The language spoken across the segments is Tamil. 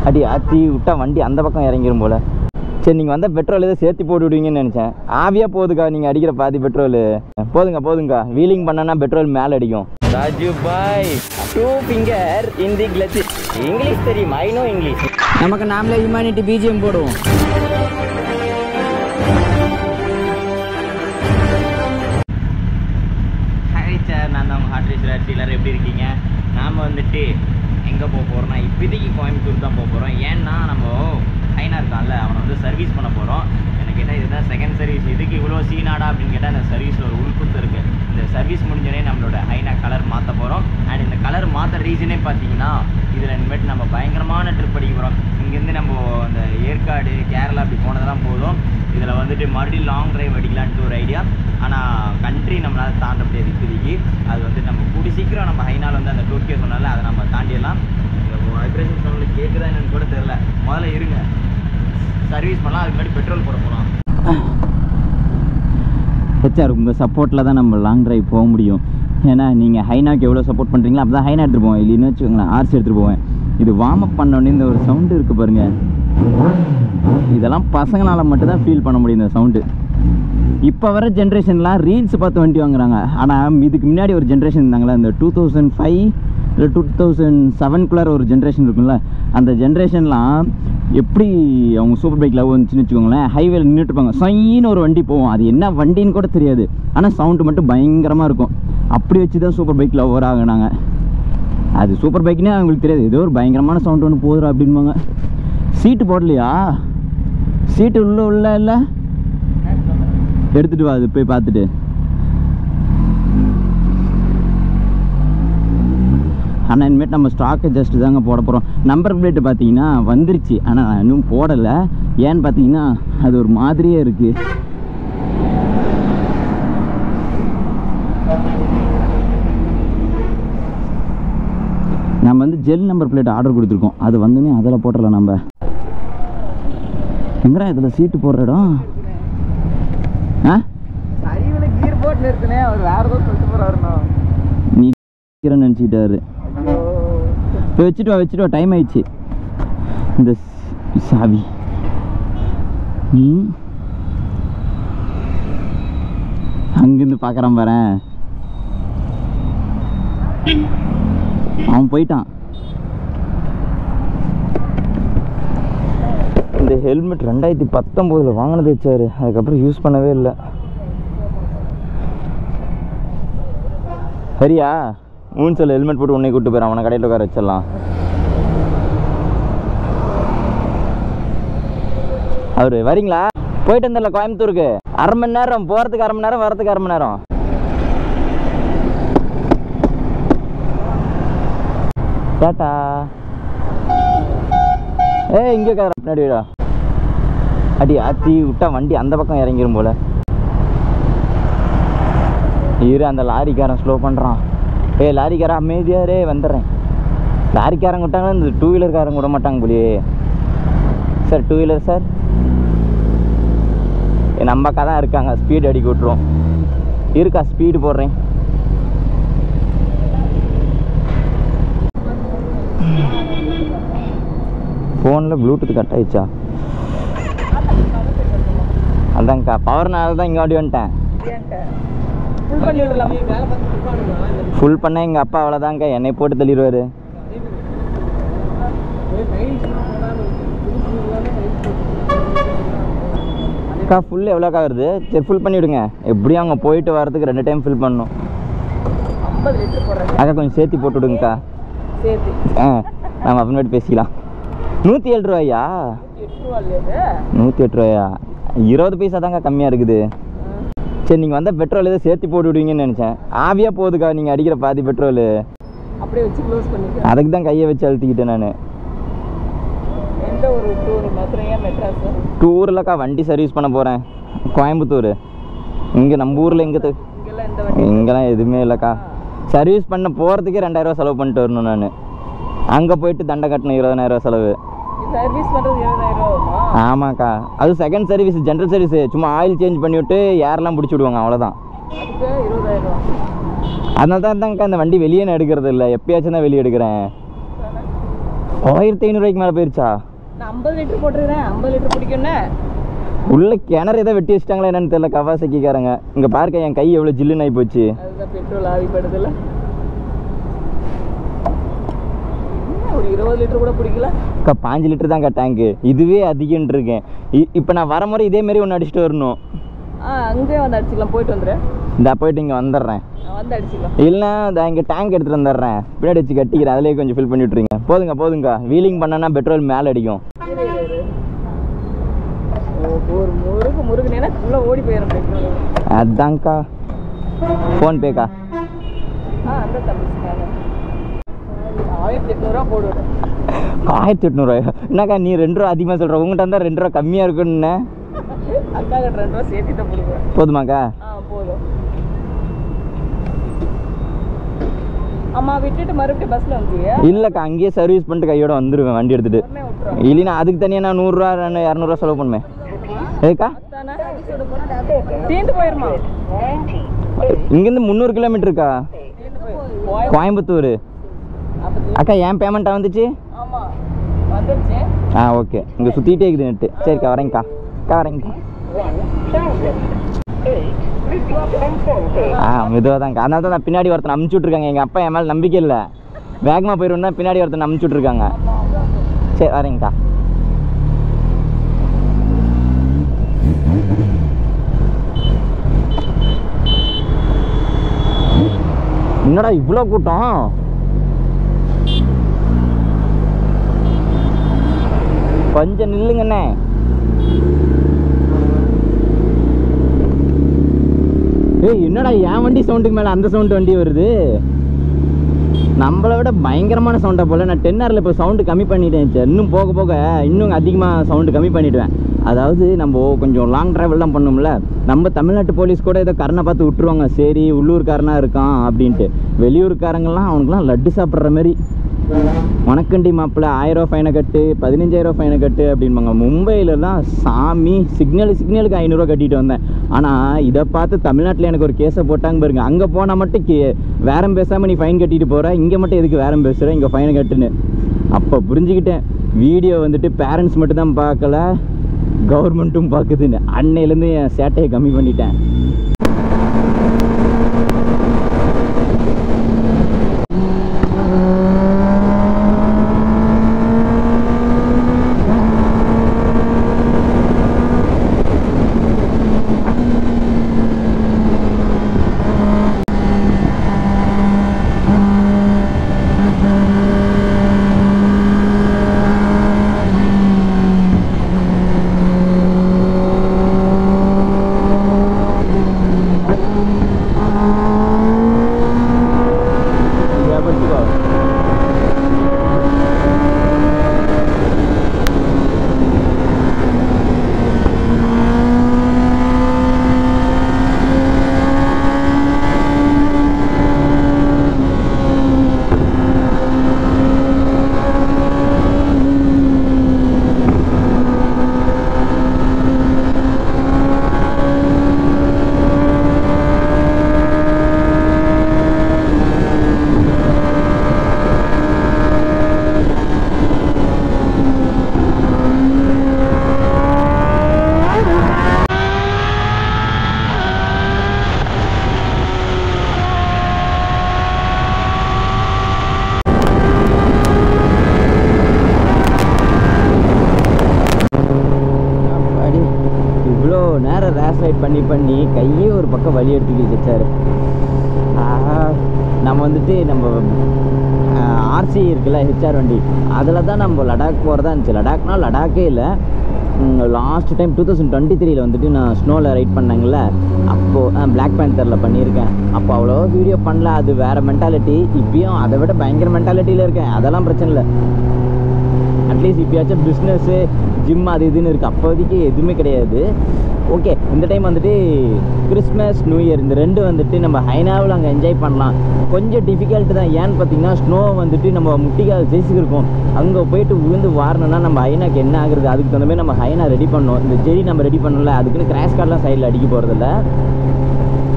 அடி ஆற்றி விட்டா வண்டி அந்த பக்கம் இறங்கிரும் போல். சரி நீங்கள் வந்தால் பெட்ரோல் எதாவது சேர்த்து போட்டு விடுவீங்கன்னு நினச்சேன். ஆவியாக போகுதுக்கா நீங்கள் அடிக்கிற பாதி பெட்ரோல். போதுங்கக்கா வீலிங் பண்ணனா பெட்ரோல் மேலே அடிக்கும். ராஜு பாய் 2 ஃபிங்கர் இன் தி கிளட்ச். இங்கிலீஷ் தெரியும், ஐ நோ இங்கிலீஷ். நமக்கு நாமளே ஹியூமனிட்டி பிஜிஎம் போடுவோம். ஹாய் சார், நான் தான் உங்கள் ஹார்ட் ரேசர். எல்லாரும் எப்படி இருக்கீங்க? நாம் வந்துட்டு எங்கே போக போகிறோம்னா இப்போதைக்கு கோயம்புத்தூர் தான் போக போகிறோம். ஏன்னா நம்ம ஹைனா இருக்கான்ல, அவனை வந்து சர்வீஸ் பண்ண போகிறோம். எனக்கு கேட்டால் இதுதான் செகண்ட் சர்வீஸ். இதுக்கு இவ்வளோ சீனாடா அப்படின்னு கேட்டால் அந்த சர்வீஸில் ஒரு உள்குத்து இருக்குது. இந்த சர்வீஸ் முடிஞ்சோடனே நம்மளோட ஹைனா கலர் மாற்ற போகிறோம். அண்ட் இந்த கலர் மாற்ற ரீசனே பார்த்தீங்கன்னா இதில் இனிமேட்டு நம்ம பயங்கரமான ட்ரிப் அடிக்க போகிறோம். இங்கேருந்து நம்ம அந்த ஏற்காடு கேரளா அப்படி போனதெல்லாம் போதும். இதில் வந்துட்டு மறுபடியும் லாங் ட்ரைவ் அடிக்கலான்ட்டு ஒரு ஐடியா. ஆனால் கண்ட்ரி நம்மளால் தாண்ட முடியாது இப்போதைக்கு. அது வந்து நம்ம கூடி சீக்கிரம் நம்ம ஹைனால் வந்து அந்த டோக்கியோ சொன்னால அதை நம்ம தாண்டிடலாம். வைப்ரேஷன் நம்மளுக்கு கேட்குதா என்னன்னு கூட தெரில. முதல்ல இருங்க, சர்வீஸ் பண்ணலாம். அதுக்கு முன்னாடி பெட்ரோல் போட போகலாம். ஹெச்ஆர் உங்கள் சப்போர்ட்டில் தான் நம்ம லாங் ட்ரைவ் போக முடியும். ஏன்னா நீங்கள் ஹைனாக்கு எவ்வளோ சப்போர்ட் பண்ணுறீங்களோ அப்போ தான் ஹைனா எடுத்துகிட்டு போவேன். இல்லைன்னு வச்சுக்கோங்களேன் ஆர்சி எடுத்துகிட்டு போவேன். இது வார்ம் அப் பண்ணோடனே இந்த ஒரு சவுண்டு இருக்குது பாருங்கள். இதெல்லாம் பசங்களால் மட்டும்தான் ஃபீல் பண்ண முடியும் இந்த சவுண்டு. இப்போ வர ஜென்ரேஷன்லாம் ரீல்ஸ் பார்த்து வண்டி வாங்குறாங்க. ஆனால் இதுக்கு முன்னாடி ஒரு ஜென்ரேஷன் இருந்தாங்களே, இந்த 2005 இல்லை 2007குள்ளார ஒரு ஜென்ரேஷன் இருக்குல்ல, அந்த ஜென்ரேஷன்லாம் எப்படி அவங்க சூப்பர் பைக் லவ் வந்துச்சுன்னு வச்சுக்கோங்களேன். ஹைவேல நின்றுட்டுருப்பாங்க, சொயின்னு ஒரு வண்டி போவோம். அது என்ன வண்டின்னு கூட தெரியாது, ஆனால் சவுண்டு மட்டும் பயங்கரமாக இருக்கும். அப்படி வச்சு தான் சூப்பர் பைக் லவ்வர் ஆகினாங்க. அது சூப்பர் பைக்னே அவங்களுக்கு தெரியாது, ஏதோ ஒரு பயங்கரமான சவுண்டு ஒன்று போதும் அப்படின்பாங்க. சீட்டு போடலையா? சீட்டு உள்ள இல்லை, எடுத்துகிட்டு வா, அது போய் பார்த்துட்டு. ஆனால் இனிமேட்டு நம்ம ஸ்டாக் ஜஸ்ட் தாங்க போட போகிறோம். நம்பர் பிளேட்டு பார்த்தீங்கன்னா வந்துருச்சு, ஆனால் நான் இன்னும் போடலை. ஏன்னு பார்த்தீங்கன்னா அது ஒரு மாதிரியே இருக்குது. நம்ம வந்து ஜெல் நம்பர் பிளேட் ஆர்டர் கொடுத்துருக்கோம். அது வந்தோடனே அதில் போட்டுடலாம். நம்ம எங்கடா இதில் சீட்டு போடுற இடம்? கீர் போட்டு இருக்குனே, அவர் வேற ஏதோ சொல்லிட்டு போறாருண்ணா. நீ நினச்சிக்கிட்டாரு. இப்போ வச்சுட்டு வா, டைம் ஆயிடுச்சு. இந்த சாவி அங்கேருந்து பார்க்குறான் பாரு. அவன் போயிட்டான். இந்த ஹெல்மெட் 2019 வாங்கினது வச்சாரு, அதுக்கப்புறம் யூஸ் பண்ணவே இல்லை. சரியா மூணு சொல்ல ஹெல்மெட் போட்டு உன்னை கூப்பிட்டு போயிடும். அவனை கடையில் உட்கார வச்சிடலாம். அவரு வரீங்களா? போயிட்டு வந்துடல கோயம்புத்தூருக்கு. 1/2 மணி நேரம் போகிறதுக்கு, 1/2 மணி நேரம் வரதுக்கு, 1/2 மணி நேரம். டாட்டா. இங்கே உட்கார பின்னாடி வீடா. அடி ஆற்றி விட்டா வண்டி அந்த பக்கம் இறங்கிரும் போல. இரு, அந்த லாரிக்காரன் ஸ்லோ பண்ணுறான். லாரிக்காரன் அமைதியாரே வந்துடுறேன். லாரிக்காரங்க விட்டாங்கன்னா இந்த 2 வீலர்காரங்க விட மாட்டாங்க போலியே. சார் 2 வீலர் சார், நம்ம அக்கா தான் இருக்காங்க, ஸ்பீடு அடிக்க விட்ருவோம். இருக்கா, ஸ்பீடு போடுறேன். ஃபோனில் ப்ளூடூத் கட் ஆயிடுச்சா? அதாங்க்கா, பவர்னால தான் இங்கே ஓடி வந்துட்டேன். ஃபுல் பண்ண எங்கள் அப்பா அவ்வளோதாங்க்கா, என்னை போட்டு தள்ளிடுவார். அக்கா ஃபுல் எவ்வளோக்கா வருது? சரி ஃபுல் பண்ணிவிடுங்க. எப்படியும் அங்கே போயிட்டு வரதுக்கு 2 டைம் ஃபில் பண்ணணும். அக்கா கொஞ்சம் சேர்த்து போட்டு விடுங்கக்கா. நம்ம அப்புறமேட்டு பேசிக்கலாம். 107 ரூபாயா? 108 ரூபாயா? 20 பைசா தாங்க கம்மியாக இருக்குது. சரி நீங்கள் வந்தால் பெட்ரோல் எதாவது சேர்த்து போட்டு விடுவீங்கன்னு நினச்சேன். ஆவியாக போகுதுக்கா நீங்கள் அடிக்கிற பாதி பெட்ரோல். அப்படியே வச்சு க்ளோஸ் பண்ணிட்டேன். அதுக்கு தான் கையை வச்சு அழுத்திக்கிட்டேன் நான். எந்த ஒரு டூர்? மதுரையா மெட்ராஸ்? டூரில்க்கா, வண்டி சர்வீஸ் பண்ண போகிறேன் கோயம்புத்தூர். இங்கே நம்ம ஊரில் இங்கெல்லாம் எதுவுமே இல்லைக்கா. சர்வீஸ் பண்ண போகிறதுக்கே 2000 ரூபா செலவு பண்ணிட்டு வரணும் நான். அங்கே போயிட்டு தண்டை கட்டணும் 20000 ரூபா செலவு. சர்வீஸ் பண்ணுறது 20000 ரூபா? ஆமாக்கா, அது செகண்ட் சர்வீஸ், ஜென்ரல் சர்வீஸு. சும்மா ஆயில் சேஞ்ச் பண்ணிவிட்டு ஏர்லாம் பிடிச்சி விடுவாங்க, அவ்வளோதான். அதுக்கு 20000 ரூபா. அதனால தான்க்கா இந்த வண்டி வெளியே நான் எடுக்கிறது இல்லை, எப்பயாச்சும் தான் வெளியே எடுக்கிறேன். 1500 மேலே போயிருச்சா? நான் 50 லிட்டர் போட்டுருக்கேன். 50 லிட்டர் பிடிக்கும்னே. உள்ள கிணறு ஏதோ வெட்டி வச்சிட்டாங்களா என்னன்னு தெரியல கவாசக்கிக்காரங்க. இங்கே பாருக்க என் கை எவ்வளோ ஜில்லுன்னு ஆகி போச்சு. அதுதான் பெட்ரோல் ஆவிப்படுதுல்ல. ஒரு 20 லிட்டர் கூட பிடிக்கல. 5 லிட்டர் தான்க்கா டேங்க்கு. இதுவே அதிகம்னு இருக்கேன். இப்போ நான் வர முறை இதே மாதிரி ஒன்று அடிச்சுட்டு வரணும். அங்கே வந்து அடிச்சுக்கலாம். போயிட்டு வந்துடுறேன். இந்த போயிட்டு இங்கே வந்துடுறேன். வந்து அடிச்சுக்கலாம். இல்லைன்னா இந்த இங்கே டேங்க் எடுத்துகிட்டு வந்துடுறேன். பின்னாடி வச்சு கட்டிக்கிறேன். அதிலே கொஞ்சம் ஃபில் பண்ணி விட்ருங்க. போதுங்கக்கா. வீலிங் பண்ணனா பெட்ரோல் மேலே அடிக்கும். ஒரு முருகுனேனா ஃபுல்லா ஓடி போயிடும் பெட்ரோல். அதான்க்கா. ஃபோன்பேக்கா? அந்த தம்பிஸ்காக 1800 போடுவேன். 1800 என்னக்கா நீ 2 ரூபா அதிகமாக சொல்கிற? உங்கள்கிட்ட இருந்தால் 2 ரூபா கம்மியாக இருக்குன்னு. அக்காக 2 ரூபா சேர்த்து தான் போடுவேன். போதுமாக்கா? போதும். அம்மா விட்டுட்டு மறுபடியும் பஸ்ல வந்துருவியா? இல்லைக்கா, அங்கேயே சர்வீஸ் பண்ணிட்டு கையோட வந்துடுவேன் வண்டி எடுத்துகிட்டு. இல்லைன்னா அதுக்கு தனியாக நான் 100 ரூபா 200 ரூபா செலவு பண்ணுவேன். ஏக்கா தீந்து போயிருமா? இங்கேருந்து 300 கிலோமீட்டருக்கா கோயம்புத்தூர். அக்கா என் பேமெண்ட்டாக வந்துச்சு? ஓகே. இங்கே சுற்றிட்டே இருக்குது நெட்டு. சரிக்கா வரேங்க்கா. வரேங்க்கா. மெதுவாக தான்க்கா. அதனால தான் நான் பின்னாடி ஒருத்தனை அமுச்சு விட்ருக்காங்க. எங்கள் அப்பா என் மேலே நம்பிக்கை இல்லை, வேகமாக போயிடுவோம் தான் பின்னாடி ஒருத்தனை அமுச்சு விட்ருக்காங்க. சரி வரேங்க்கா. என்னடா இவ்வளோ கூட்டம்? கொஞ்சம் நில்லுங்கண்ணே. ஏய் என்னடா என் வண்டி சவுண்டுக்கு மேலே அந்த சவுண்டு வண்டி வருது? நம்மளை விட பயங்கரமான சவுண்டாக போல். நான் 10Rல இப்போ சவுண்டு கம்மி பண்ணிட்டேன். இன்னும் போக போக இன்னும் அதிகமாக சவுண்டு கம்மி பண்ணிவிடுவேன். அதாவது நம்ம கொஞ்சம் லாங் ட்ராவல்லாம் பண்ணோம்ல, நம்ம தமிழ்நாட்டு போலீஸ் கூட ஏதோ காரனை பார்த்து விட்டுருவாங்க, சரி உள்ளூர்காரனாக இருக்கான் அப்படின்ட்டு. வெளியூர்காரங்கள்லாம் அவனுக்குலாம் லட்டு சாப்பிட்ற மாதிரி வணக்கண்டி மாப்பிள்ள 1000 ரூபா ஃபைனை கட்டு, 15000 ஃபைனை கட்டு அப்படின்பாங்க. மும்பையிலலாம் சாமி சிக்னலுக்கு 500 ரூபா கட்டிட்டு வந்தேன். ஆனால் இதை பார்த்து தமிழ்நாட்டில் எனக்கு ஒரு கேஸை போட்டாங்க பாருங்க. அங்கே போனால் மட்டும் வேறம் பேசாமல் நீ ஃபைன் கட்டிட்டு போகிற, இங்கே மட்டும் எதுக்கு வேறம் பேசுகிற, இங்கே ஃபைனை கட்டுன்னு. அப்போ புரிஞ்சுக்கிட்டேன், வீடியோ வந்துட்டு பேரண்ட்ஸ் மட்டும் தான் பார்க்கல, கவர்மெண்ட்டும் பார்க்குதுன்னு. அன்னையிலேருந்து என் சேட்டையை கம்மி பண்ணிட்டேன். பண்ணி கையே ஒரு பக்கம் வலி எடுத்துக்கிட்டு வச்சாரு. நம்ம வந்துட்டு நம்ம ஆர்சி இருக்குல்ல, ஹெச்ஆர் வண்டி, அதில் தான் நம்ம லடாக் போகிறதா இருந்துச்சு. லடாக்னா லடாக்கே இல்லை. லாஸ்ட் டைம் 2023 வந்துட்டு நான் ஸ்னோவில் ரைட் பண்ணேங்கள, அப்போது பிளாக் பேந்தரில் பண்ணியிருக்கேன். அப்போ அவ்வளோ வீடியோ பண்ணல, அது வேறு மென்டாலிட்டி. இப்பயும் அதை விட பயங்கர மென்டாலிட்டியில் இருக்கேன். அதெல்லாம் பிரச்சனை இல்லை. அட்லீஸ்ட் இப்போயாச்சும் பிஸ்னஸ்ஸு ஜிம் அது இதுன்னு இருக்குது. அப்போதைக்கு எதுவுமே கிடையாது. ஓகே, இந்த டைம் வந்துட்டு கிறிஸ்மஸ் நியூ இயர் இந்த ரெண்டு வந்துட்டு நம்ம ஹைனாவில் அங்கே என்ஜாய் பண்ணலாம். கொஞ்சம் டிஃபிகல்ட்டு தான். ஏன்னு பார்த்தீங்கன்னா ஸ்னோ வந்துட்டு நம்ம முட்டிக்கால் சைஸுக்கு இருக்கும். அங்கே போயிட்டு விழுந்து வாரணும்னா நம்ம ஹைனாக்கு என்ன ஆகுறது, அதுக்கு தகுந்த மாதிரி நம்ம ஹைனா ரெடி பண்ணோம். இந்த ஜெரி நம்ம ரெடி பண்ணல, அதுக்குன்னு கிராஷ் கார்டெலாம் சைடில் அடிக்க போகிறதில்ல.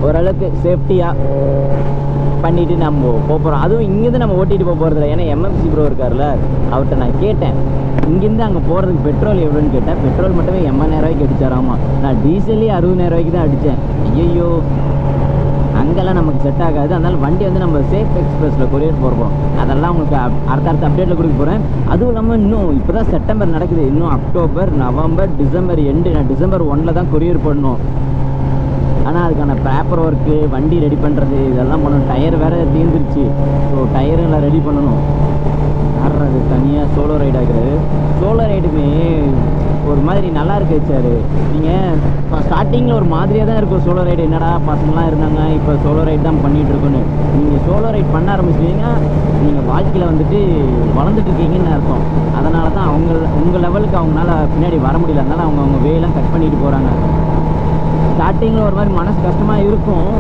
ஓரளவுக்கு சேஃப்டியாக பண்ணிவிட்டு நம்ம போகிறோம். அதுவும் இங்கேருந்து நம்ம ஓட்டிகிட்டு போகிறதில்ல. ஏன்னா எம்எம்சி ப்ரோ இருக்கார்ல, அவர்கிட்ட நான் கேட்டேன் இங்கேருந்து அங்கே போகிறதுக்கு பெட்ரோல் எவ்வளோன்னு கேட்டேன். பெட்ரோல் மட்டுமே 80,000 ரூபாய்க்கு அடிச்சாராமா. நான் டீசலே 60,000 ரூபாய்க்கு தான் அடித்தேன். ஐயோ அங்கெல்லாம் நமக்கு செட் ஆகாது. அதனால் வண்டி வந்து நம்ம சேஃப் எக்ஸ்பிரஸில் கொரியர் போகிறோம். அதெல்லாம் உங்களுக்கு அடுத்த அப்டேட்டில் கொடுக்க போகிறேன். அதுவும் இல்லாமல் இன்னும் இப்போ தான் செப்டம்பர் நடக்குது. இன்னும் அக்டோபர், நவம்பர், டிசம்பர் எண்டு. நான் டிசம்பர் 1 தான் கொரியர் பண்ணணும். ஆனால் அதுக்கான பேப்பர் ஒர்க்கு, வண்டி ரெடி பண்ணுறது இதெல்லாம் பண்ணணும். டயர் வேறு தீர்ந்துருச்சு. ஸோ டயரெல்லாம் ரெடி பண்ணணும். ஆடுறது தனியாக சோலோ ரைட் ஆகுறது. சோலோ ரைடுமே ஒரு மாதிரி நல்லா இருக்கு வச்சாரு. நீங்கள் ஸ்டார்டிங்கில் ஒரு மாதிரியாக தான் இருக்கும் சோலோ ரைடு. என்னடா பசங்களாம் இருந்தாங்க, இப்போ சோலோ ரைட் தான் பண்ணிகிட்டு இருக்கோன்னு. நீங்கள் சோலோ ரைட் பண்ண ஆரம்பிச்சிட்டிங்கன்னா நீங்கள் வாழ்க்கையில் வந்துட்டு வளர்ந்துட்டு இருக்கீங்கன்னு அர்த்தம். அதனால தான் உங்கள் லெவலுக்கு அவங்களால பின்னாடி வர முடியல. அதனால அவங்க வேலாம் கட் பண்ணிட்டு போகிறாங்க. ஸ்டார்டிங்கில் ஒரு மாதிரி மனசு கஷ்டமாக இருக்கும்.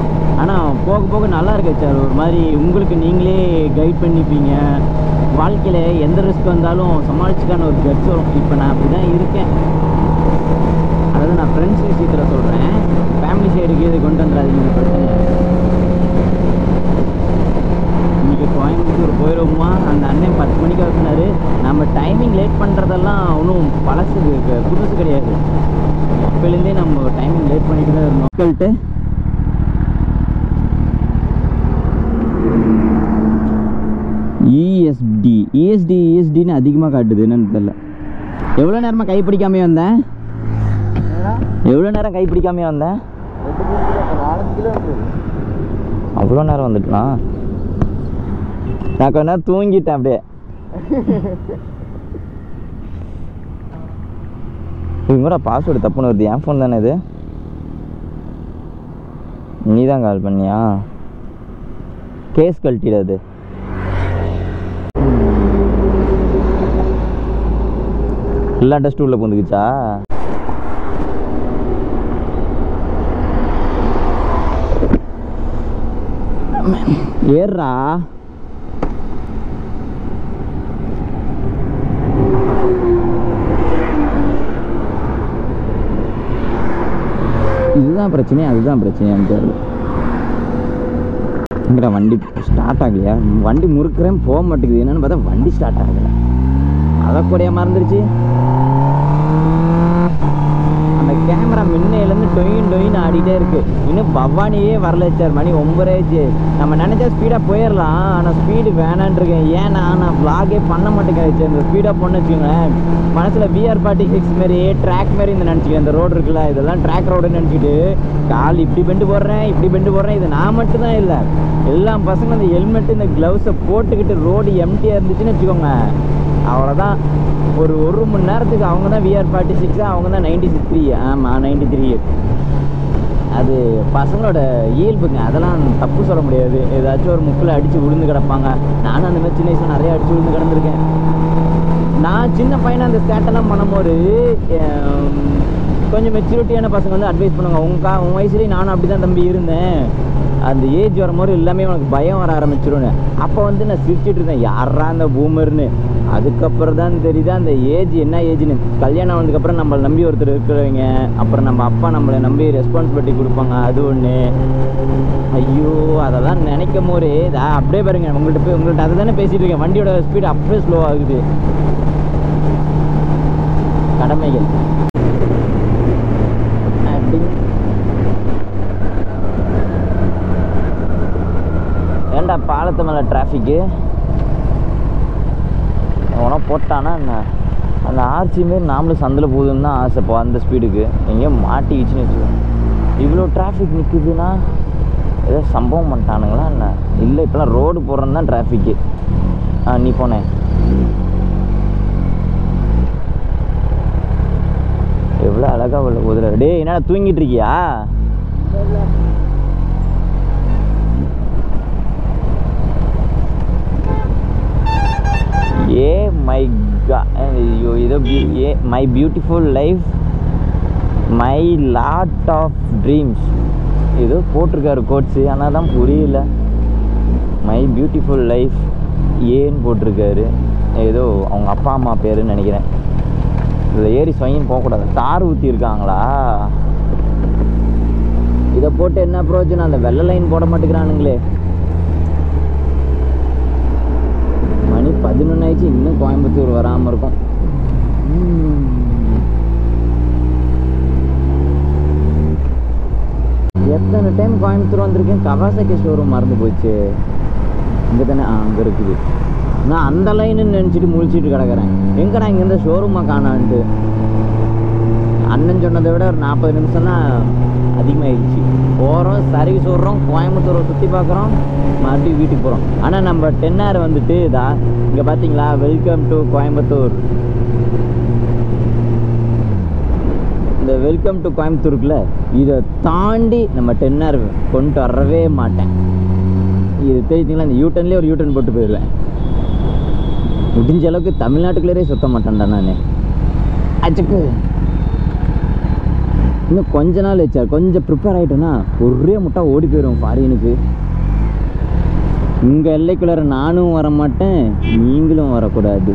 ஆனால் போக போக நல்லா இருக்கு சார். ஒரு மாதிரி உங்களுக்கு நீங்களே கைட் பண்ணிப்பீங்க. வாழ்க்கையில் எந்த ரிஸ்க் வந்தாலும் சமாளிச்சுக்கான ஒரு கட்ஸ் வரும். இப்போ நான் அப்படி தான் இருக்கேன். அதாவது நான் ஃப்ரெண்ட்ஸ் விஷயத்தில் சொல்கிறேன். ஃபேமிலி சைடுக்கு இது கொண்டு வந்துடாதீங்க பிரச்சனை. இன்றைக்கி கோயம்புத்தூர் போயிடுவோமா, அந்த அண்ணன் 10 மணிக்கு வச்சுனாரு. நம்ம டைமிங் லேட் பண்ணுறதெல்லாம் ஒன்றும் பழசு புதுசு கிடையாது. அப்போலேருந்தே நம்ம டைமிங் லேட் பண்ணிட்டு தான் இருந்தோம். மக்கள்கிட்ட இஎஸ்டின்னு அதிகமாக காட்டுது. என்னன்னு தெரியல. எவ்வளோ நேரமாக கைப்பிடிக்காமே வந்தேன்? எவ்வளோ நேரம் கைப்பிடிக்காமே வந்தேன்? 4 கிலோமீட்டர். அவ்வளோ நேரம் வந்துட்டலாம். நான் கொஞ்ச நேரம் தூங்கிட்டேன் அப்படியே. இவங்கூட பாஸ்வேர்டு தப்புன்னு வருது. என் ஃபோன் தானே இது? நீ தான் கால் பண்ணியா? கேஸ் கழட்டிடாது. எல்லா டஸ்ட் உள்ள பூந்துக்குச்சா? ஏறா இதுதான் பிரச்சனை. அதுதான் பிரச்சனையான்னு தெரியல. இங்கடா வண்டி ஸ்டார்ட் ஆகலையா? வண்டி முறுக்குறேன் போக மாட்டேங்குது. என்னன்னு பார்த்தா வண்டி ஸ்டார்ட் ஆகலை. அதை கூடயா மறந்துருச்சு. அந்த கேமரா முன்னையிலேருந்து டொயின்னு ஆடிட்டே இருக்கு. இன்னும் பவானியே வரல சார். மணி 9 ஆயிடுச்சு. நம்ம நினைச்சா ஸ்பீடாக போயிடலாம். ஆனால் ஸ்பீடு வேணான் இருக்கேன். ஏன்னா நான் vlog-ஏ பண்ண மாட்டேங்கிறேன். இந்த ஸ்பீடாக போன்னு வச்சுக்கோங்களேன், மனசில் VR46 மாரி ட்ராக் மாரி இந்த நினச்சிக்கிறேன். இந்த ரோடு இருக்குல்ல, இதெல்லாம் ட்ராக் ரோடுன்னு நினச்சிக்கிட்டு கால் இப்படி பெண்டு போடுறேன். இது நான் மட்டும்தான் இல்லை, எல்லா பசங்களும் இந்த ஹெல்மெட்டு இந்த க்ளவுஸை போட்டுக்கிட்டு ரோடு எம்டியாக இருந்துச்சுன்னு வச்சுக்கோங்க, அவ்வளோதான். ஒரு மணி நேரத்துக்கு அவங்க தான் VR46, அவங்க தான் 93. ஆமாம் 93. அது பசங்களோட இயல்புங்க. அதெல்லாம் தப்பு சொல்ல முடியாது. ஏதாச்சும் ஒரு முக்கில் அடித்து விழுந்து கிடப்பாங்க. நானும் அந்த மாதிரி சின்ன வயசில் நிறைய அடித்து விழுந்து கிடந்திருக்கேன். நான் சின்ன பையனை அந்த ஸ்டேட்டெல்லாம் பண்ணும்போது கொஞ்சம் மெச்சூரிட்டியான பசங்க வந்து அட்வைஸ் பண்ணுவாங்க. உன் வயசுலேயே நானும் அப்படி தான் தம்பி இருந்தேன். அந்த ஏஜ் வரும்போது எல்லாமே உனக்கு பயம் வர ஆரம்பிச்சிடும்னு. அப்போ வந்து நான் சிரிச்சிட்டு இருந்தேன், யாரா அந்த பூமர்னு. அதுக்கப்புறம் தான் தெரியுது அந்த ஏஜ் என்ன ஏஜ்னு. கல்யாணம் வந்ததுக்கப்புறம் நம்மளை நம்பி ஒருத்தர் இருக்கிறவங்க, அப்புறம் நம்ம அப்பா நம்மளை நம்பி ரெஸ்பான்சிபிலிட்டி கொடுப்பாங்க, அது ஒன்று. ஐயோ அதெல்லாம் நினைக்கும் போது அப்படியே பாருங்க. உங்கள்கிட்ட அதை தானே பேசிகிட்டு இருக்கேன். வண்டியோட ஸ்பீடு அப்படியே ஸ்லோ ஆகுது. கடமைகள் ஏன்டா பாலத்து மேலே டிராஃபிக்கு உனா போட்டானா என்ன? அந்த ஆர்ச்சி மாரி நாமளும் சந்தில் போகுதுன்னு தான் ஆசை. இப்போ அந்த ஸ்பீடுக்கு எங்கேயோ மாட்டிக்கிச்சுன்னு வச்சுக்கோங்க. இவ்வளோ டிராஃபிக் நிற்குதுன்னா ஏதோ சம்பவம் பண்ணிட்டானுங்களா என்ன? இல்லை, இப்போலாம் ரோடு போடுறேன்னு தான் டிராஃபிக்கு. நீ போனேன் எவ்வளோ அழகாக உள்ள போதுல. டே என்னடா தூங்கிட்டு இருக்கியா? My beautiful life, my lot of dreams ஏதோ போட்டிருக்காரு கோட்ஸு. ஆனால் தான் புரியல. மை பியூட்டிஃபுல் லைஃப் ஏன்னு போட்டிருக்காரு. ஏதோ அவங்க அப்பா அம்மா பேருன்னு நினைக்கிறேன். இதில் ஏறி சொயின்னு போகக்கூடாது. தார் ஊற்றி இருக்காங்களா? இதை இதை போட்டு என்ன பிரயோஜனம்? அந்த வெள்ளை லைன் போட மாட்டேங்கிறானுங்களே. மணி 11 ஆயிடுச்சு, இன்னும் கோயம்புத்தூர் வராமல் இருக்கும். எத்தனை டைம் கோயம்புத்தூர் வந்திருக்கேன். கவாசாக்கி ஷோரூம் மறந்து போச்சு. இங்கே தானே? அங்கே இருக்குது. நான் அந்த லைனுன்னு நினச்சிட்டு முழிச்சிட்டு கிடக்கிறேன். எங்கடா இங்கேருந்து ஷோரூமாக காணான்ட்டு. அண்ணன் சொன்னதை விட ஒரு 40 நிமிஷம்னா அதிகமாகிடுச்சு. போகிறோம், சர்வீஸ் விட்றோம், கோயம்புத்தூரை சுற்றி பார்க்குறோம், மறுபடியும் வீட்டுக்கு போகிறோம். ஆனால் நம்ம 10R வந்துட்டு இதா இங்கே பார்த்தீங்களா, வெல்கம் டு கோயம்புத்தூர். இந்த வெல்கம் டு கோயம்புத்தூருக்குள்ள இதை தாண்டி நம்ம 10R கொண்டு வரவே மாட்டேன். இது தெரிஞ்சிங்களா, இந்த யூட்டர்ன்லேயே ஒரு யூட்டர்ன் போட்டு போயிடுவேன். முடிஞ்ச அளவுக்கு தமிழ்நாட்டுக்குள்ளே சுத்த மாட்டேன்டா நான். அச்சுக்கு இன்னும் கொஞ்ச நாள் வச்சார், கொஞ்சம் ப்ரிப்பேர் ஆகிட்டேன்னா ஒரே முட்டா ஓடி போயிடும் ஃபாரினுக்கு. உங்கள் எல்லைக்குள்ளார நானும் வர மாட்டேன், நீங்களும் வரக்கூடாது.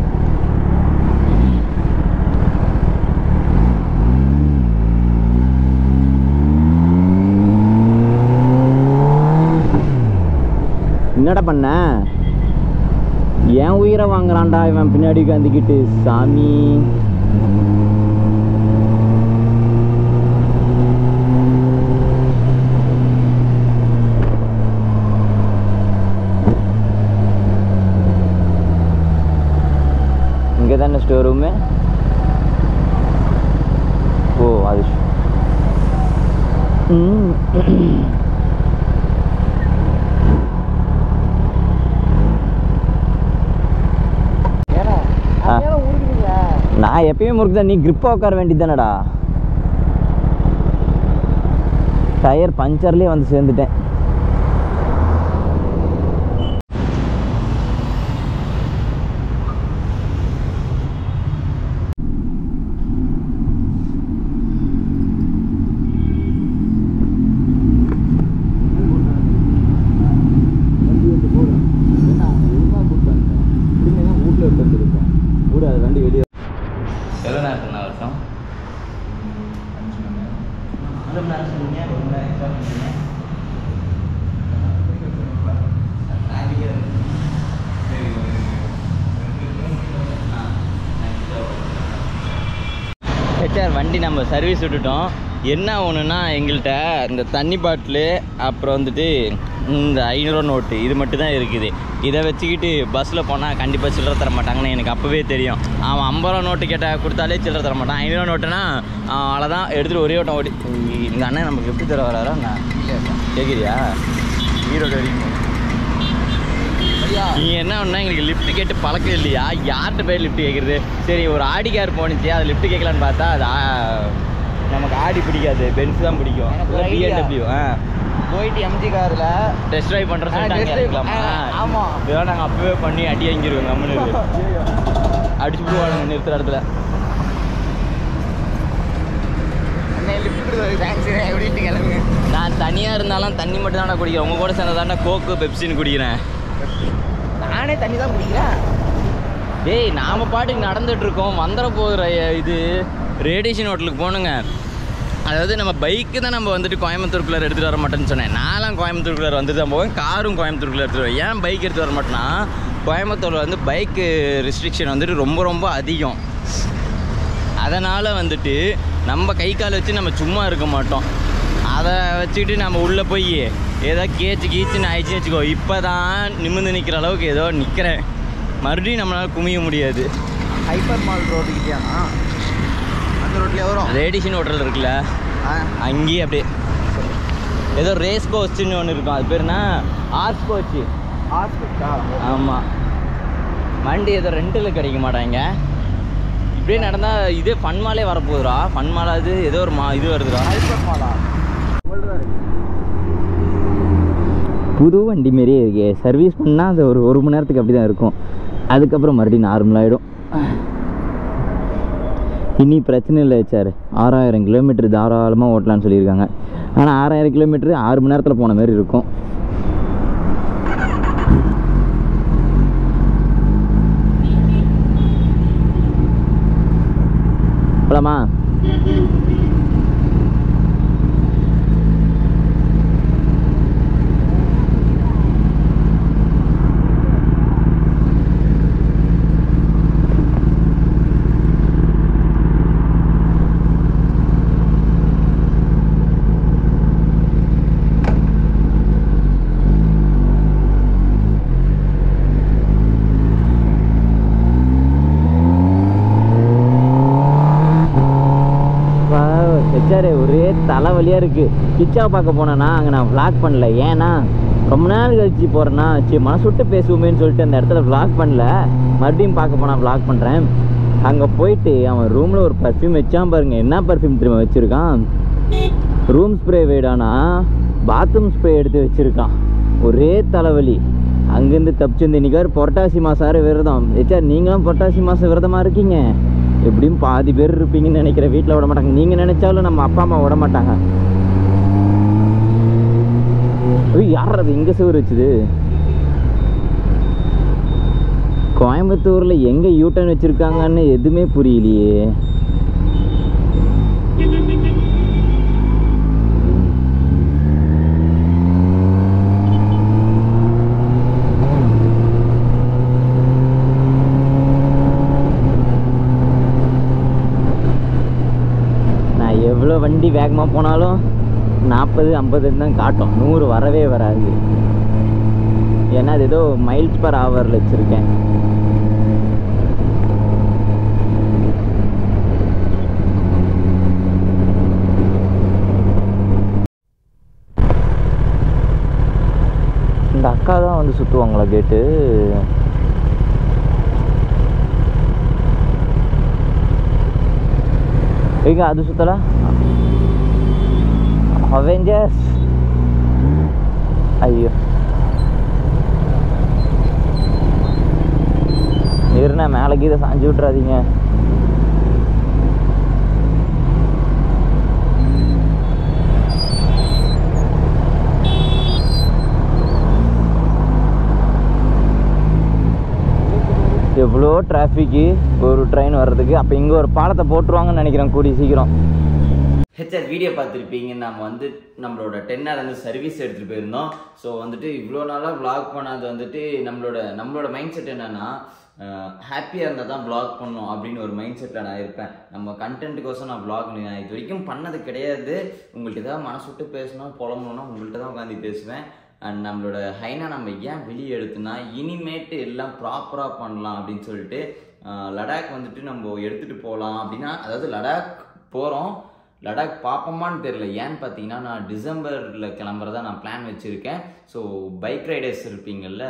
என்னடா பண்ண? என் உயிரை வாங்குறான்டா இவன் பின்னாடி உட்காந்துக்கிட்டு. சாமி, இங்கே தானே ஸ்டோர் ரூமு? ஓ அது நான் எப்பயுமே முறுக்குதான். நீ கிரிப்பாக உட்கார வேண்டியது தானடா. டயர் பஞ்சர்லேயே வந்து சேர்ந்துட்டேன். வண்டி வெளியே எவ்வளோ நேரம் இருக்குண்ணா வருஷம்? 5 மணி நேரம் சொன்னீங்க. 1 மணி நேரம் எக்ஸ்ட்ரா பண்ணீங்க. ஹெச்ஆர் வண்டி நம்ம சர்வீஸ் விட்டுட்டோம். என்ன ஒன்றுனா எங்கள்கிட்ட இந்த தண்ணி பாட்டிலு, அப்புறம் வந்துட்டு இந்த 500 நோட்டு, இது மட்டும் தான் இருக்குது. இதை வச்சுக்கிட்டு பஸ்ஸில் போனால் கண்டிப்பாக சில்லறை தர மாட்டாங்கன்னு எனக்கு அப்போவே தெரியும். அவன் 50 ரூபா நோட்டு கேட்டால் கொடுத்தாலே சில்லறை தர மாட்டான். 500 நோட்டுனா அவ்வளோதான் எடுத்துகிட்டு ஒரே ஓட்டம் ஓடி. இந்த அண்ணன் நமக்கு எப்படி தர வராரா? நான் கேட்குறியா? ஈரோடு வரைக்கும் நீங்கள் என்ன ஒன்றா எங்களுக்கு லிஃப்ட் கேட்டு பழக்கம் இல்லையா? யார்கிட்ட போய் லிஃப்ட் கேட்குறது? சரி, ஒரு ஆடி கார் போணுச்சு, அது லிஃப்ட் கேட்கலான்னு பார்த்தா அது நமக்கு ஆடி பிடிக்காது, பென்ஸ் தான் பிடிக்கும். BMW போயிட்டு MG காரில் டெஸ்ட் ட்ரைவ் பண்ணுற சொல்லிட்டாங்க. ஆமாம், இதெல்லாம் நாங்கள் அப்போவே பண்ணி அடி வாங்கிடுவோம். நம்மளுக்கு அடிச்சு போடுவாங்க நிறுத்துற இடத்துல. நான் தனியாக இருந்தாலும் தண்ணி மட்டும் தானே குடிக்கிறேன். உங்கள் கூட சேர்ந்த தானே கோக்கு பெப்சின்னு குடிக்கிறேன். நானே தண்ணி தான் குடிக்கிறேன். டேய், நாம் பாட்டுக்கு நடந்துகிட்ருக்கோம், வந்துட போகிற இது ரேடியேஷன் ஹோட்டலுக்கு போகணுங்க. அதாவது நம்ம பைக்கு தான் நம்ம வந்துட்டு கோயம்புத்தூருக்குள்ளே எடுத்துகிட்டு வர மாட்டேன்னு சொன்னேன். நான்லாம் கோயம்புத்தூருக்குள்ளே வந்துட்டு தான் போவேன், காரும் கோயம்புத்தூருக்குள்ளே எடுத்துகிட்டு வருவேன். ஏன் பைக் எடுத்து வர மாட்டேன்னா, கோயம்புத்தூரில் வந்து பைக்கு ரெஸ்ட்ரிக்ஷன் வந்துட்டு ரொம்ப ரொம்ப அதிகம். அதனால் வந்துட்டு நம்ம கை கால் வச்சு நம்ம சும்மா இருக்க மாட்டோம். அதை வச்சுக்கிட்டு நம்ம உள்ளே போய் ஏதோ கீச்சுன்னு ஆயிடுச்சுன்னு வச்சுக்கோ. இப்போ தான் நிமிர்ந்து நிற்கிற அளவுக்கு ஏதோ நிற்கிறேன். மறுபடியும் நம்மளால் குமிய முடியாது. ஹைப்பர் மால் ரோட்டுக்கிட்டேனா? அந்த ரோட்லேயே வரும் ரேடியேஷன் ஹோட்டல் இருக்குல்ல, அங்கேயே அப்படியே ஏதோ ரேஸ் கோச்சுன்னு ஒன்று இருக்கும். அது பேருனா ஆர்ஸ் கோச்சு. ஆமாம், வண்டி ஏதோ ரெண்டில் கிடைக்க மாட்டாங்க. இப்படியே நடந்தால் இதே ஃபன் மாலே வரப்போகுதுரா. ஃபன் மாலா இது ஏதோ ஒரு இது வருதுடா. ஹைப்பர் மாலா புது வண்டி மாரியே இருக்கே. சர்வீஸ் பண்ணால் அது ஒரு மணி நேரத்துக்கு அப்படி தான் இருக்கும். அதுக்கப்புறம் மறுபடியும் நார்மலாகிடும். இனி பிரச்சனை இல்லை சார். 6000 கிலோமீட்டர் தாராளமாக ஓட்டலான்னு சொல்லியிருக்காங்க. ஆனால் 6000 கிலோமீட்டரு 6 மணி நேரத்தில் போன மாதிரி இருக்கும். போலாமா? ஹெச்ஆர் ஒரே தலைவலியாக இருக்குது. கிச்சாவை பார்க்க போனேன்னா அங்கே நான் விளாக் பண்ணல. ஏன்னா ரொம்ப நாள் கழிச்சு போகிறேன்னா சரி மனசு விட்டு பேசுவோமேன்னு சொல்லிட்டு அந்த இடத்துல விளாக் பண்ணல. மறுபடியும் பார்க்க போனால் விளாக் பண்ணுறேன். அங்கே போயிட்டு அவன் ரூமில் ஒரு பர்ஃப்யூம் வச்சான் பாருங்க. என்ன பர்ஃப்யூம் திரும்ப வச்சுருக்கான்? ரூம் ஸ்ப்ரே வேடானா பாத்ரூம் ஸ்ப்ரே எடுத்து வச்சுருக்கான். ஒரே தலைவலி. அங்கேருந்து தப்பிச்சு இன்றைக்கி புரட்டாசி மாதம் விரதம். ஹெச்ஆர் நீங்களும் புரட்டாசி மாதம் விரதமாக இருக்கீங்க. எப்படியும் பாதி பேர் இருப்பீங்கன்னு நினைக்கிறேன். வீட்டில் விட மாட்டாங்க. நீங்கள் நினச்சாலும் நம்ம அப்பா அம்மா விட மாட்டாங்க. யார் அது எங்கே சுவர் வச்சுது? கோயம்புத்தூரில் எங்கே யூட்டன் வச்சுருக்காங்கன்னு எதுவுமே புரியலையே. நான் எவ்வளோ வண்டி வேகமாக போனாலும் 40-50 தான் காட்டும். 100 வரவே வராது. ஏன்னா அது ஏதோ மைல்ஸ் பர் ஹவரில் வச்சுருக்கேன். இந்த அக்கா தான் வந்து சுற்றுவாங்களா கேட்டு? எங்க அது சுத்தல? அவெஞ்சர்ஸ். ஐயோ இருண்ணா, மேலே கீதை சாஞ்சு விட்றாதீங்க. எவ்வளோ டிராஃபிக்கு ஒரு ட்ரெயின் வர்றதுக்கு. அப்போ இங்கே ஒரு பாலத்தை போட்டுருவாங்கன்னு நினைக்கிறேன் கூடிய சீக்கிரம். ஹெச்ஆர் வீடியோ பார்த்துருப்பீங்க. நம்ம வந்து நம்மளோட 10 hour வந்து சர்வீஸ் எடுத்துகிட்டு போயிருந்தோம். ஸோ வந்துட்டு இவ்வளோ நாளாக விளாக் பண்ணாது வந்துட்டு நம்மளோட மைண்ட் செட் என்னென்னா ஹாப்பியாக இருந்தால் தான் விளாக் பண்ணணும் அப்படின்னு ஒரு மைண்ட் செட்டில் நான் இருப்பேன். நம்ம கண்டென்ட்டுக்கோசம் நான் விளாக் நான் இது வரைக்கும் பண்ணது கிடையாது. உங்கள்கிட்ட ஏதாவது மனசு விட்டு பேசணும் புலம்பணும்னா உங்கள்கிட்ட தான் உட்காந்து பேசுவேன். அண்ட் நம்மளோட ஹைனா நம்ம ஏன் வெளியே எடுத்துனா இனிமேட்டு எல்லாம் ப்ராப்பராக பண்ணலாம் அப்படின்னு சொல்லிட்டு லடாக் வந்துட்டு நம்ம எடுத்துகிட்டு போகலாம் அப்படின்னா, அதாவது லடாக் போகிறோம். லடாக் பார்ப்போமான்னு தெரில. ஏன்னு பார்த்தீங்கன்னா நான் டிசம்பரில் கிளம்புறதா நான் பிளான் வச்சுருக்கேன். ஸோ பைக் ரைடர்ஸ் இருப்பீங்கள்ல,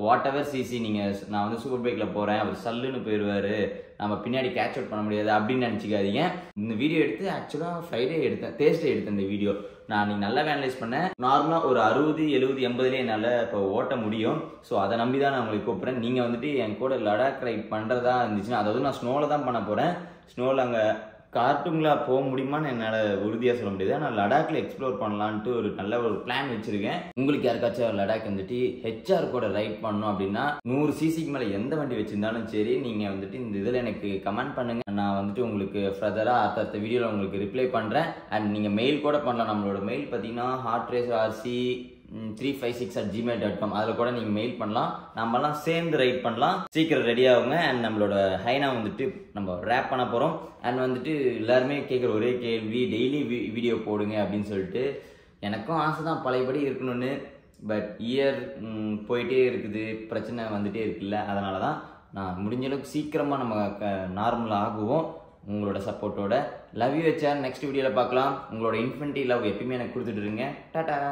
வாட் எவர் சிசி, நீங்கள் நான் வந்து சூப்பர் பைக்கில் போகிறேன் அவர் சல்லுன்னு போயிடுவார், நம்ம பின்னாடி கேட்ச் அவுட் பண்ண முடியாது அப்படின்னு நினச்சிக்காதீங்க. இந்த வீடியோ எடுத்து ஆக்சுவலாக ஃப்ரைடே எடுத்தேன், தேர்ஸ்டே எடுத்தேன். இந்த வீடியோ நான் நீங்கள் நல்லா அனலைஸ் பண்ணேன். நார்மலாக ஒரு 60, 70, 80 என்னால் இப்போ ஓட்ட முடியும். ஸோ அதை நம்பி தான் நான் உங்களுக்கு கூப்பிட்றேன். நீங்கள் வந்துட்டு என் கூட லடாக் ரைட் பண்ணுறதா இருந்துச்சுன்னா, அதாவது நான் ஸ்னோவில் தான் பண்ண போகிறேன். ஸ்னோவில் அங்கே கார்ட்டூங்களா போக முடியுமான்னு என்னால் உறுதியாக சொல்ல முடியாது. ஆனால் லடாக்கில் எக்ஸ்ப்ளோர் பண்ணலான்ட்டு ஒரு நல்ல ஒரு பிளான் வச்சுருக்கேன். உங்களுக்கு யாருக்காச்சும் லடாக் வந்துட்டு ஹெச்ஆர் கூட ரைட் பண்ணணும் அப்படின்னா 100 சிசிக்கு மேலே எந்த வண்டி வச்சுருந்தாலும் சரி, நீங்கள் வந்துட்டு இந்த இதில் எனக்கு கமெண்ட் பண்ணுங்கள். நான் வந்துட்டு உங்களுக்கு ஃபர்தராக அடுத்த வீடியோவில் உங்களுக்கு ரிப்ளை பண்ணுறேன். அண்ட் நீங்கள் மெயில் கூட பண்ணலாம். நம்மளோட மெயில் பார்த்தீங்கன்னா heartracerrc356@gmail.com. அதில் கூட நீங்கள் மெயில் பண்ணலாம். நம்மலாம் சேர்ந்து ரைட் பண்ணலாம். சீக்கிரம் ரெடி ஆகுங்க. அண்ட் நம்மளோட ஹைனா வந்துட்டு நம்ம ரேப் பண்ண போகிறோம். அண்ட் வந்துட்டு எல்லாருமே கேட்குற ஒரே கேள்வி, டெய்லி வீடியோ போடுங்க அப்படின்னு சொல்லிட்டு. எனக்கும் ஆசை தான் பழையபடி இருக்கணும்னு. பட் இயர் போயிட்டே இருக்குது, பிரச்சனை வந்துகிட்டே இருக்குல்ல. அதனால தான் நான் முடிஞ்ச அளவுக்கு சீக்கிரமாக நம்ம நார்மலாக ஆகுவோம் உங்களோட சப்போர்ட்டோட. Love you HR. நெக்ஸ்ட் வீடியோவில் பார்க்கலாம். உங்களோட இன்ஃபினிட்டி லவ் எப்பயுமே எனக்கு கொடுத்துட்டு இருங்க. டாடா.